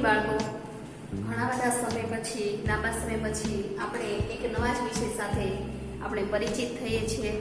બાળકો, ઘણા બધા સમય પછી, લાંબા સમય પછી આપણે એક નવા જ વિષય સાથે આપણે પરિચિત થઈએ છીએ.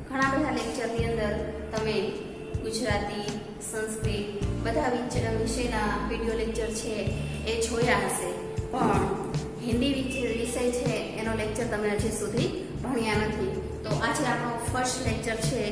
ઘણા બધા લેક્ચરની અંદર તમે ગુજરાતી, સંસ્કૃત બધા વિષયના વિડીયો લેક્ચર છે એ જોયા હશે, પણ હિન્દી વિષય છે એનો લેક્ચર તમે હજી સુધી ભણ્યા નથી. તો આજે આપણો ફર્સ્ટ લેક્ચર છે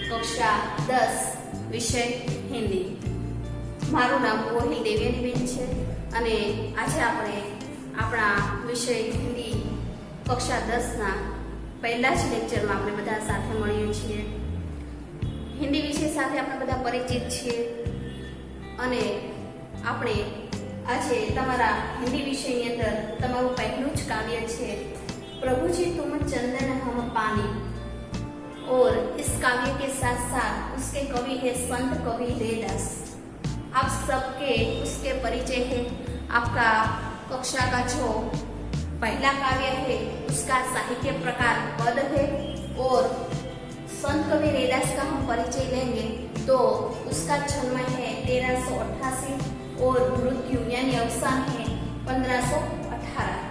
કક્ષા 10 વિષય હિન્દી. મારું નામ ગોહિલ દેવ્યાનીબેન છે અને આજે આપણે આપણા વિષય હિન્દી કક્ષા 10ના પહેલા જ લેક્ચરમાં આપણે બધા સાથે મળીએ છીએ. હિન્દી વિષય સાથે આપણે બધા પરિચિત છીએ અને આપણે આજે તમારા હિન્દી વિષયની અંદર તમારું પહેલું જ કાવ્ય છે प्रभुजी तुम चंदन हम पानी. और इस काव्य के साथ साथ उसके कवि है संत कवि रैदास. आप सबके उसके परिचय है. आपका कक्षा का जो पहला काव्य है उसका साहित्य प्रकार पद है और संत कवि रैदास का हम परिचय लेंगे तो उसका जन्म है 1388 और मृत्यु यानी अवसान है 1518.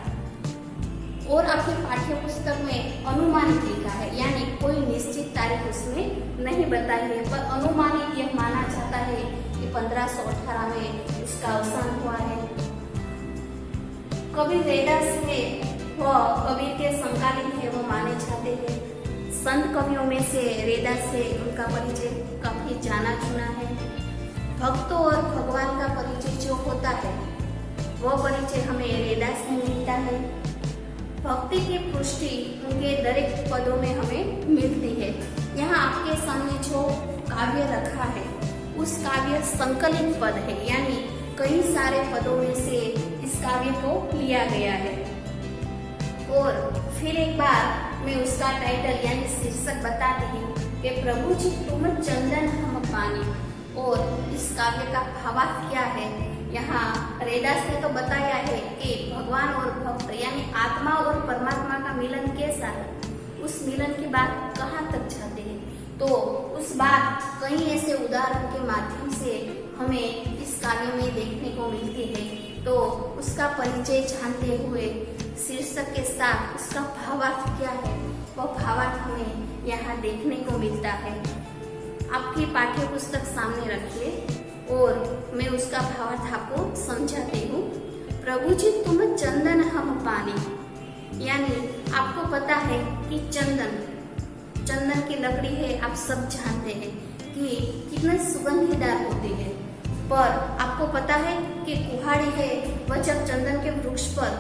और आपके पाठ्य पुस्तक में अनुमानित लिखा है, यानी कोई निश्चित तारीख उसमें नहीं बताई है, पर अनुमानित यह माना जाता है कि 1518 में इसका अवसान हुआ है. कवि रैदास है वह कबीर के समकालीन है, वो माने जाते हैं. संत कवियों में से रैदास है, उनका परिचय काफी जाना चुना है. भक्तों और भगवान का परिचय जो होता है वह परिचय हमें रैदास में मिलता है. भक्ति की पुष्टि उनके दरेक पदों में हमें मिलती है. यहाँ आपके सामने जो काव्य रखा है उस काव्य संकलित पद है, यानी कई सारे पदों में से इस काव्य को लिया गया है. और फिर एक बार मैं उसका टाइटल यानी शीर्षक बताती हूँ कि प्रभु जी तुम चंदन हम पानी. और इस काव्य का भावार्थ क्या है, यहाँ रैदास ने तो बताया है कि भगवान और भक्त यानी आत्मा और परमात्मा का मिलन कैसा है, उस मिलन की बात कहाँ तक जाते हैं, तो उस बात कई ऐसे उदाहरण के माध्यम से हमें इस काव्य में देखने को मिलती है. तो उसका परिचय जानते हुए शीर्षक के साथ उसका भावार्थ क्या है वह भावार्थ हमें यहाँ देखने को मिलता है. आपकी पाठ्य पुस्तक सामने रखिए और मैं उसका भावार्थ आपको समझाती हूँ. प्रभु जी तुम चंदन हम पानी, यानी आपको पता है कि चंदन की लकड़ी है, आप सब जानते हैं कि कितने सुगंधीदार होती है. पर आपको पता है कि कुहाड़ी है वह जब चंदन के वृक्ष पर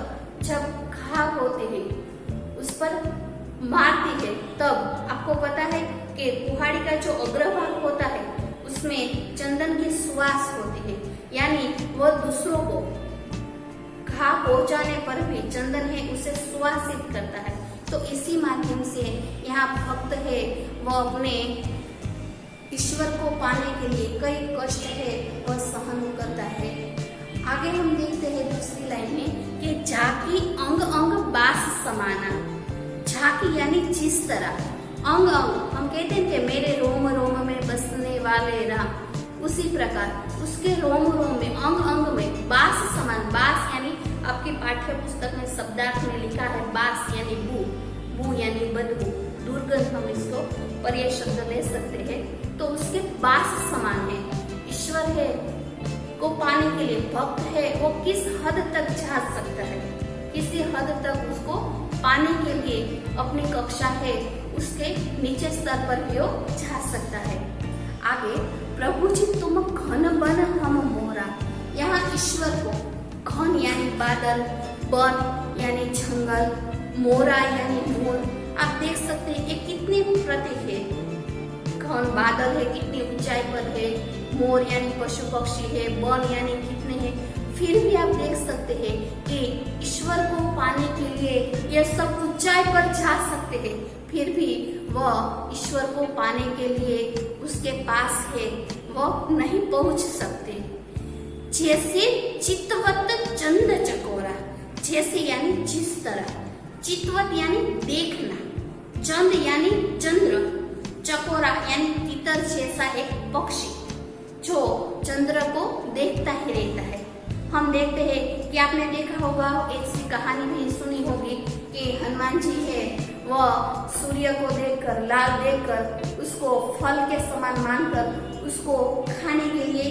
जब घाव होते हैं उस पर मारती है, तब आपको पता है कि कुहाड़ी का जो अग्रभाग होता है उसमें चंदन की सुवास होती है, यानी वह दूसरों को घाव पहुंचाने पर भी चंदन है उसे सुवासित करता है. तो इसी माध्यम से यहाँ भक्त है वह अपने ईश्वर को पाने के लिए कई कष्ट है वह सहन करता है. आगे हम देखते हैं दूसरी लाइन में कि झाकी अंग अंग बास समाना. झाकी यानी जिस तरह, अंग अंग हम कहते हैं कि मेरे रोम रोम में बसने वाले राम, उसी प्रकार उसके रोम रोम में अंग अंग में बास समान. बास यानी आपकी पाठ्य पुस्तक में शब्दार्थ में लिखा है बास यानी बू, बू यानी बदबू, दुर्गंध हम इसको पर्याय शब्द ले सकते हैं. तो उसके बास समान है. ईश्वर है को पाने के लिए भक्त है वो किस हद तक जा सकता है, किसी हद तक उसको पाने के लिए अपनी कक्षा है उसके नीचे स्तर पर भी वो जा सकता है. आगे प्रभु जी तुम घन बन हम मोरा. यहाँ ईश्वर को घन यानी बादल, बन यानी जंगल, मोरा यानी मोर, आप देख सकते हैं ये कितनी प्रतीक है. घन बादल है, कितनी ऊंचाई पर है, मोर यानी पशु पक्षी है, वन यानी कितने हैं. फिर भी आप देख सकते हैं कि ईश्वर को पाने के लिए ये सब ऊंचाई पर जा सकते हैं, फिर भी वह ईश्वर को पाने के लिए उसके पास है वह नहीं पहुंच सकते. जैसे चित्तवत चंद चकोरा. जैसे यानी जिस तरह, चित्तवत यानी देखना, चंद यानी चंद्र, चकोरा यानी तितर जैसा एक पक्षी जो चंद्र को देखता ही रहता है. हम देखते हैं कि आपने देखा होगा, एक सी कहानी भी सुनी होगी कि हनुमान जी है वह सूर्य को देखकर, लाल देखकर उसको फल के समान मानकर उसको खाने के लिए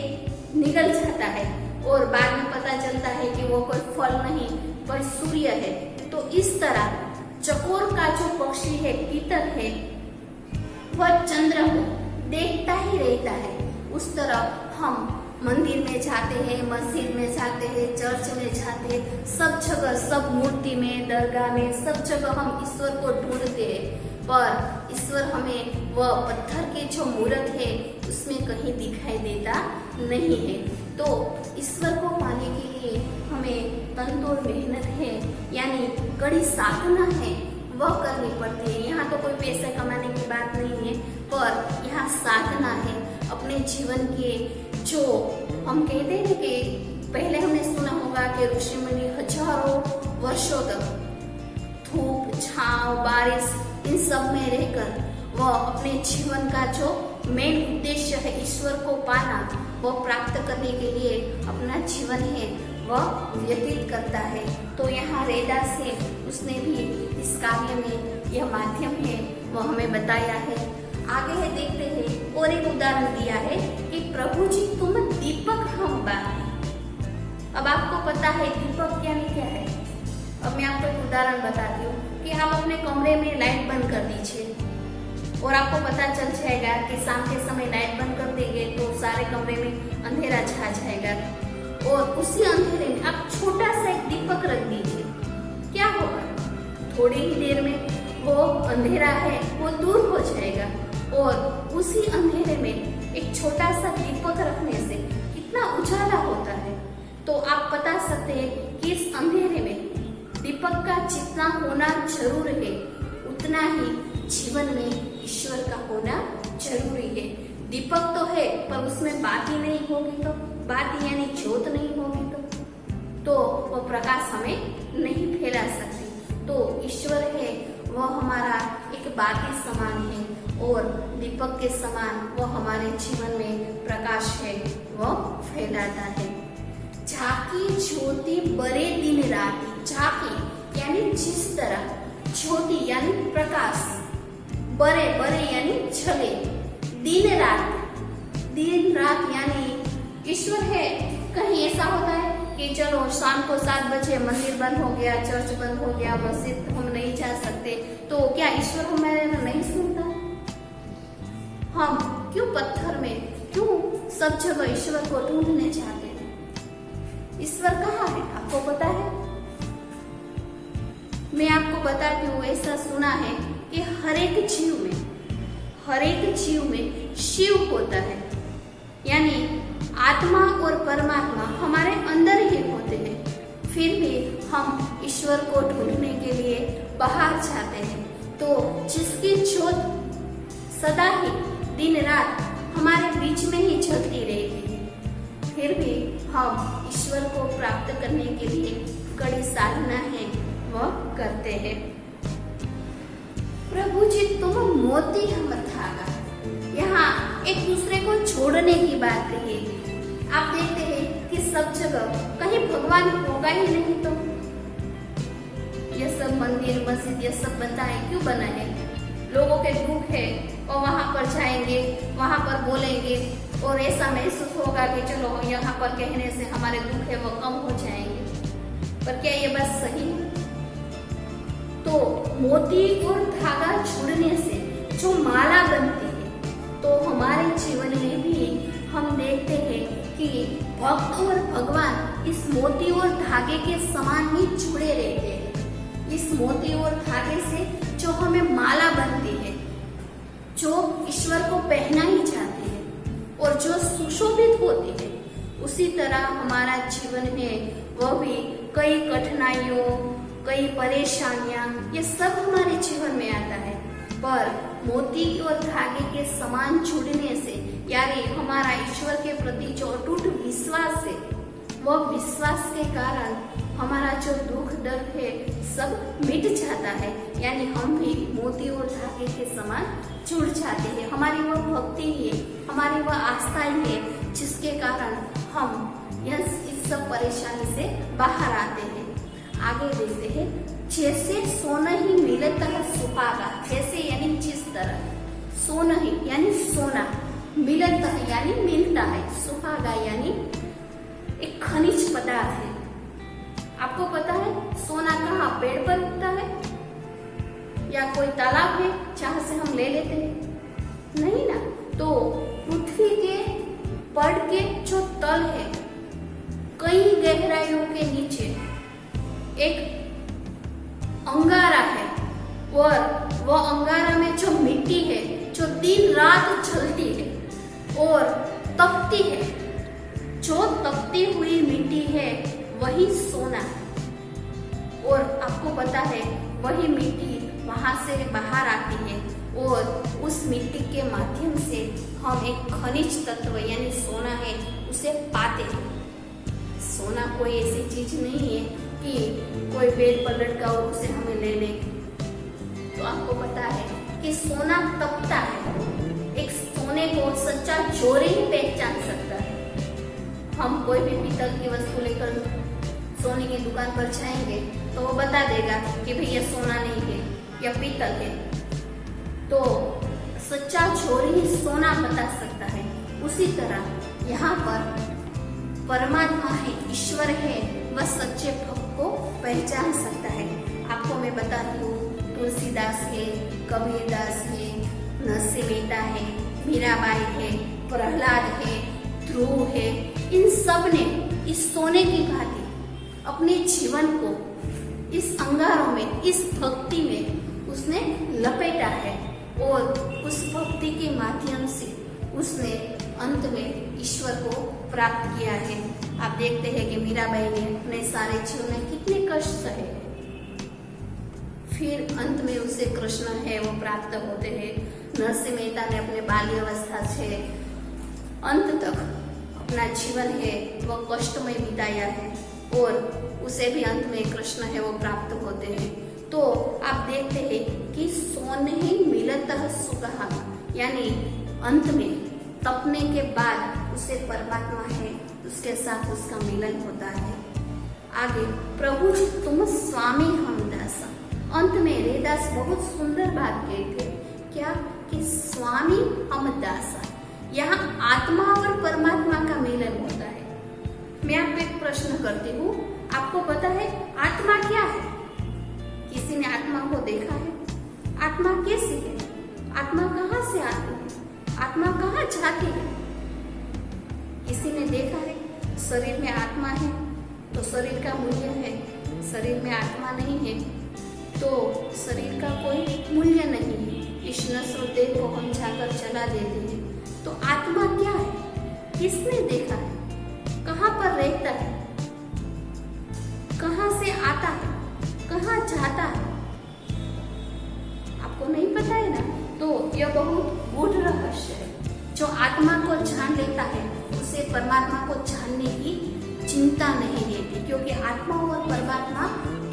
निकल जाता है और बाद में पता चलता है कि वो कोई फल नहीं पर सूर्य है। तो इस तरह चकोर का जो पक्षी है, तीतर है, वह चंद्र को देखता ही रहता है। उस तरह हम मंदिर में जाते हैं, मस्जिद में जाते हैं, चर्च में जाते हैं, सब जगह, सब मूर्ति में, दरगाह में, सब जगह हम ईश्वर को ढूंढते हैं, पर ईश्वर हमें वह पत्थर के जो मूर्त है उसमें कहीं दिखाई देता नहीं है। तो ईश्वर को पाने के लिए हमें तनतोड़ मेहनत है, यानी कड़ी साधना है, वह करनी पड़ती है। यहाँ तो कोई पैसे कमाने की बात नहीं है, पर यहाँ साधना है। अपने जीवन के जो हम कहते हैं कि पहले हमने सुना होगा कि ऋषि मुनि हजारों वर्षों तक धूप, छांव, बारिश इन सब में रहकर वह अपने जीवन का जो मेन उद्देश्य है ईश्वर को पाना, वह प्राप्त करने के लिए अपना जीवन है वह व्यतीत करता है। तो यहाँ रैदास है, उसने भी इस काव्य में यह माध्यम है वह हमें बताया है। आगे है, देखते हैं और एक उदाहरण दिया है कि प्रभु जी तुम दीपक हम बाती। अब आपको पता है दीपक यानी क्या है। अब मैं आपको एक उदाहरण बताती हूँ कि आप अपने कमरे में लाइट बंद कर दीजिए और आपको पता चल जाएगा कि शाम के समय लाइट बंद कर देंगे तो सारे कमरे में अंधेरा छा जाएगा, और उसी अंधेरे में आप छोटा सा एक दीपक रख दीजिए, क्या होगा? थोड़ी ही देर में वो अंधेरा है वो दूर हो जाएगा, और उसी अंधेरे में एक छोटा सा दीपक रखने से कितना उजाला होता है। तो आप बता सकते हैं कि इस अंधेरे में दीपक का जितना होना जरूर है उतना ही जीवन में ईश्वर का होना जरूरी है। दीपक तो है पर उसमें बाती नहीं होगी, तो बाती यानी ज्योत नहीं होगी तो वो प्रकाश हमें नहीं फैला सकती। तो ईश्वर है वह हमारा एक बाती समान है और दीपक के समान वो हमारे जीवन में प्रकाश है वह फैलाता है। झाकी ज्योति बरे दिन राती। झाकी यानी जिस तरह, ज्योति यानी प्रकाश, बरे बरे यानी जले, दिन रात यानी ईश्वर है। कहीं ऐसा होता है कि चलो शाम को 7 बजे मंदिर बंद हो गया, चर्च बंद हो गया, मस्जिद हम नहीं जा सकते, तो क्या ईश्वर हमारे नहीं सुनता? हम क्यों पत्थर में, क्यों सब जगह ईश्वर को ढूंढने जाते हैं? ईश्वर कहाँ है आपको पता है? मैं आपको बताती हूँ, ऐसा सुना है कि हर एक जीव में शिव होता है, यानी आत्मा और परमात्मा हमारे अंदर ही होते हैं। फिर भी हम ईश्वर को ढूंढने के लिए बाहर जाते हैं। तो जिसकी ज्योत सदा ही दिन रात हमारे बीच में ही जलती रहती है, फिर भी हम ईश्वर को प्राप्त करने के लिए कड़ी साधना है वह करते हैं। प्रभु जी तुम मोती हम धागा। यहाँ एक दूसरे को छोड़ने की बात कही। आप देखते हैं कि सब जगह कहीं भगवान होगा ही नहीं, तो यह सब मंदिर मस्जिद यह सब बनता है, क्यों बना है? लोगों के दुख है और वहां पर जाएंगे, वहां पर बोलेंगे और ऐसा महसूस होगा कि चलो यहाँ पर कहने से हमारे दुख है वो कम हो जाएंगे। पर क्या ये बात सही है? तो मोती और धागा जुड़ने से जो माला बनती है, तो हमारे जीवन में भी हम देखते हैं कि भक्त और भगवान इस मोती और धागे के समान ही जुड़े रहते हैं। इस मोती और धागे से जो हमें माला बनती है, जो ईश्वर को पहनाई जाती है और जो सुशोभित होती है, उसी तरह हमारा जीवन है वह भी कई कठिनाइयों, कई परेशानियां, ये सब हमारे जीवन में आता है। पर मोती और धागे के समान जुड़ने से, यानी हमारा ईश्वर के प्रति जो अटूट विश्वास है, वह विश्वास के कारण हमारा जो दुख दर्द है सब मिट जाता है। यानी हम भी मोती और धागे के समान जुड़ जाते हैं। हमारी वह भक्ति है, हमारी वह आस्था है, जिसके कारण हम इस सब परेशानी से बाहर आते हैं। आगे देखते हैं, जैसे सोना ही मिलता है सुहागा, जैसे यानी जिस तरह, सोना ही यानी सोना, मिलता है यानी मिलता है, सुहागा यानी एक खनिज पदार्थ है। आपको पता है सोना कहाँ पेड़ पर उगता है या कोई तालाब है जहां से हम ले लेते हैं? नहीं ना। तो पृथ्वी के पड़ के जो तल है, कई गहराइयों के नीचे एक अंगारा है और वह अंगारा में जो मिट्टी है जो दिन रात जलती है और तपती है, जो तपती हुई मिट्टी है वही सोना है। और आपको पता है वही मिट्टी वहां से बाहर आती है और उस मिट्टी के माध्यम से हम एक खनिज तत्व यानी सोना है उसे पाते हैं। सोना कोई ऐसी चीज नहीं है कि कोई पेड़ पर लटका और उसे हमें ले ले। तो आपको पता है कि सोना तपता है। एक सोने को सच्चा चोर ही पहचान सकता है। हम कोई भी पीतल की वस्तु लेकर सोने की दुकान पर जाएंगे तो वो बता देगा कि भाई ये सोना नहीं है या पीतल है। तो सच्चा चोर ही सोना बता सकता है। उसी तरह यहाँ पर परमात्मा है, ईश्वर है, वह सच्चे भक्त को पहचान सकता है। आपको मैं बताती हूँ, तुलसीदास है, कबीरदास है, नरसिंह मेहता है, मीराबाई है, प्रहलाद है, ध्रुव है, इन सब ने इस सोने की भांति अपने जीवन को इस अंगारों में, इस भक्ति में उसने लपेटा है और उस भक्ति के माध्यम से उसने अंत में ईश्वर को प्राप्त किया है। आप देखते हैं कि मीराबाई ने अपने सारे जीवन में कितने कष्ट सहे, फिर अंत में उसे कृष्ण है वो प्राप्त होते हैं। नरसिंह मेहता ने अपने बाल्यावस्था से अंत तक अपना जीवन है वह कष्टमय बिताया है और उसे भी अंत में कृष्ण है वो प्राप्त होते हैं। तो आप देखते हैं कि सोने ही मिलता सुगहा, यानी अंत में तपने के बाद उसे परमात्मा है उसके साथ उसका मिलन होता है। आगे, प्रभु जी तुम स्वामी हम दासा। अंत में रैदास बहुत सुंदर बात कहते हैं, क्या कि स्वामी हम दासा। यहाँ आत्मा और परमात्मा का मिलन होता है। मैं आपको एक प्रश्न करती हूँ, आपको पता है आत्मा क्या है? किसी ने आत्मा को देखा है? आत्मा कैसी है? आत्मा कहाँ से आती है? आत्मा कहाँ जाती है? किसी ने देखा है? शरीर में आत्मा है तो शरीर का मूल्य है, शरीर में आत्मा नहीं है तो शरीर का कोई मूल्य नहीं है। इस नश्वर देह को हम जाकर जला देते हैं। तो आत्मा क्या है? किसने देखा है? कहाँ पर रहता है? कहाँ से आता है? कहाँ जाता है? आपको नहीं पता है ना? तो यह बहुत गूढ़ रहस्य है। जो आत्मा को जान लेता है उसे परमात्मा को जानने की चिंता नहीं रहती, क्योंकि आत्मा और परमात्मा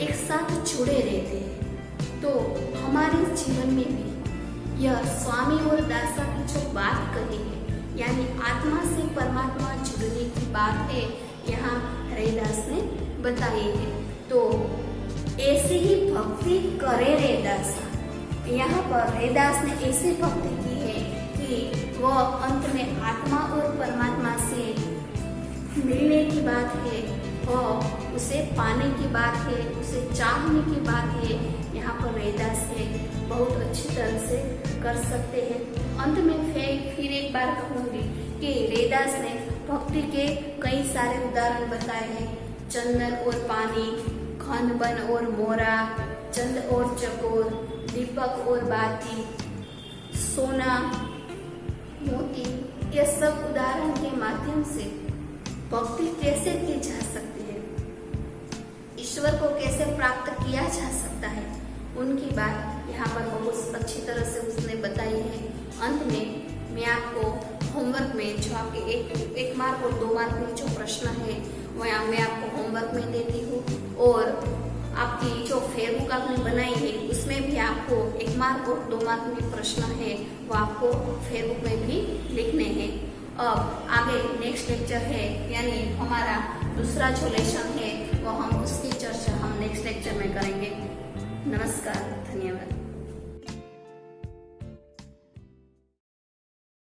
एक साथ जुड़े रहते हैं। तो हमारे जीवन में भी यह स्वामी और दासा की जो बात कही है, यानी आत्मा से परमात्मा जुड़ने की बात है, यहाँ रैदास ने बताई है। तो ऐसी ही भक्ति करे रैदासा। यहाँ पर रैदास ने ऐसी भक्ति की है कि वह अंत में आत्मा और परमात्मा से मिलने की बात है, वह उसे पाने की बात है, उसे चाहने की बात है। यहाँ पर रैदास है बहुत अच्छी तरह से कर सकते हैं। अंत में फिर एक बार कहूँगी कि रैदास ने भक्ति के कई सारे उदाहरण बताए हैं। चंदन और पानी, घन वन और मोरा, चंद और चकोर, दीपक और बाती, सोना, मोती, ये सब उदाहरण के माध्यम से भक्ति कैसे की जा सकती है, ईश्वर को कैसे प्राप्त किया जा सकता है, उनकी बात यहाँ पर बहुत अच्छी तरह से उसने बताई है। अंत में मैं आपको होमवर्क में जो आपके एक मार्क और 2 मार्क में जो प्रश्न है वह मैं आपको होमवर्क में देती हूँ, और आपकी जो फेसबुक आपने बनाई है उसमें भी आपको 1 मार्क और 2 मार्क में प्रश्न है वो आपको फेसबुक में भी लिखने हैं। अब आगे नेक्स्ट लेक्चर है, यानी हमारा दूसरा जो लेसन है